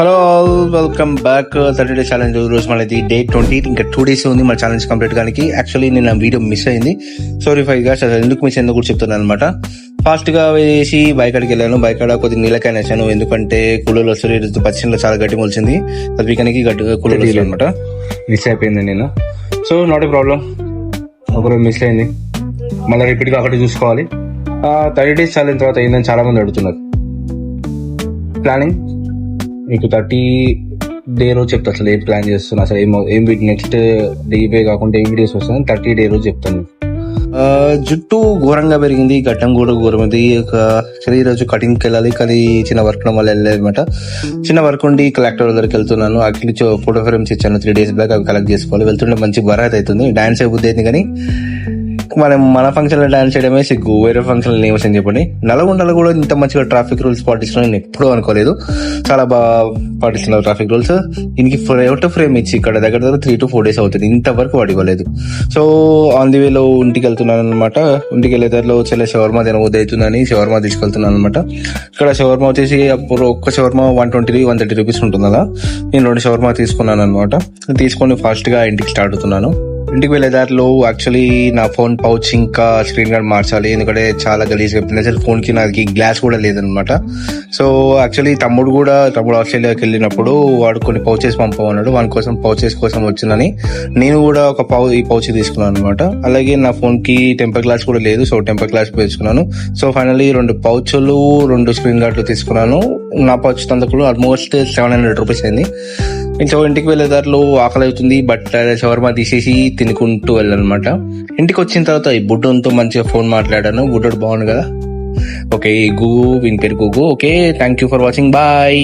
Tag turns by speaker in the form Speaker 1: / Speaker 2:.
Speaker 1: Hello all, welcome back 30 Days challenge. రోజు మనది day 20. ఇంకా 2 days ఉంది మన ఛాలెంజ్ కంప్లీట్ కానీ. యాక్చువల్లీ నేను ఆ వీడియో మిస్ అయింది, సారీ ఫై గా. ఎందుకు మిస్ అయిందో కూడా చెప్తున్నాను అనమాట. ఫాస్ట్ గా వేసి బైక్ అడికి వెళ్ళాను. బైక్ అడ కొద్దిగా నీళ్ళకైనా వేసాను, ఎందుకంటే కూలర్లు వస్తుంది. పచ్చిలో చాలా గట్టి మొలిచింది, అది వీకానికి గట్టిగా కూలర్లు వస్తుంది అనమాట. మిస్ అయిపోయింది నేను, సో నాట్ ఏ ప్రాబ్లం. ఒకరోజు మిస్ అయింది, మళ్ళీ రిపీట్ గా అక్కడ చూసుకోవాలి. 30 days ఛాలెంజ్ తర్వాత ఏందని చాలా మంది అడుగుతున్నారు. ప్లానింగ్ మీకు 30 day రోజు చెప్తా, అసలు ఏం ప్లాన్ చేస్తున్నా, అసలు ఏం నెక్స్ట్ డే కాకుండా ఏం వీడియోస్ వస్తుంది 30 day రోజు చెప్తాను. జుట్టు ఘోరంగా పెరిగింది, గడ్డం కూడా ఘోరమైంది. ఈ రోజు కటింగ్కి వెళ్ళాలి, కానీ చిన్న వర్క్ వల్ల వెళ్ళలేదు అనమాట. చిన్న వర్క్ ఉండి కలెక్టర్ దగ్గరికి వెళ్తున్నాను. యాక్చువల్లీ ఫోటో ఫ్రేమ్స్ ఇచ్చాను 3 days బ్యాక్, అవి కలెక్ట్ చేసుకోవాలి. వెళ్తుంటే మంచి బరాత్ అవుతుంది, డాన్స్ అయిపోద్ది అయింది. కానీ మన ఫంక్షన్ లో డాన్స్ చేయడమే సిగ్గు, వేరే ఫంక్షన్ లో ఏమని చెప్పండి. నల్గొండలో కూడా ఇంత మంచిగా ట్రాఫిక్ రూల్స్ పాటిస్తున్నా నేను ఎప్పుడూ అనుకోలేదు. చాలా బాగా పాటిస్తున్నారు ట్రాఫిక్ రూల్స్. దీనికి ఫోటో ఫ్రేమ్ ఇచ్చి ఇక్కడ దగ్గర 3 to 4 days అవుతుంది, ఇంతవరకు వాడు ఇవ్వలేదు. సో ఆన్ ది వేలో ఇంటికి వెళ్తున్నాను అనమాట. ఇంటికి వెళ్ళే దారిలో వచ్చే షవర్మా తినబోద్దు అవుతుందని షవర్మా తీసుకెళ్తున్నాను అనమాట. ఇక్కడ షవర్మా వచ్చేసి అప్పుడు ఒక్క షవర్మా 120-130 రూపీస్ ఉంటుంది కదా. నేను 2 షవర్మా తీసుకున్నాను అనమాట. తీసుకొని ఫాస్ట్ గా ఇంటికి స్టార్ట్ అవుతున్నాను. ఇంటికి వెళ్ళే దారిలో యాక్చువల్లీ నా ఫోన్ పౌచ్ ఇంకా స్క్రీన్ గార్డ్ మార్చాలి, ఎందుకంటే చాలా గలీజ్గా అయిపోయింది. అసలు ఫోన్ కి నాది గ్లాస్ కూడా లేదనమాట. సో యాక్చువల్లీ తమ్ముడు ఆస్ట్రేలియాకి వెళ్ళినప్పుడు వాడు కొన్ని పౌచెస్ పంపమన్నాడు, వాని కోసం పౌచెస్ కోసం వచ్చిందని నేను కూడా ఈ పౌచ్ తీసుకున్నాను అనమాట. అలాగే నా ఫోన్ కి టెంపర్ గ్లాస్ కూడా లేదు, సో టెంపర్ గ్లాస్ వేసుకున్నాను. సో ఫైనల్లీ 2 పౌచ్లు 2 స్క్రీన్ గార్డులు తీసుకున్నాను. నా పౌచ్ తందుకు ఆల్మోస్ట్ 700 రూపీస్ అయింది. సో ఇంటికి వెళ్ళే దారిలో ఆకలి అవుతుంది, బట్ షవర్మా తీసేసి తినుకుంటూ వెళ్ళాలన్నమాట. ఇంటికి వచ్చిన తర్వాత ఈ బుడ్డోతో మంచిగా ఫోన్ మాట్లాడాను. బుడ్డోడు బాగుంది కదా. ఓకే, వీని పేరు గూగు. Okay, thank you for watching, bye.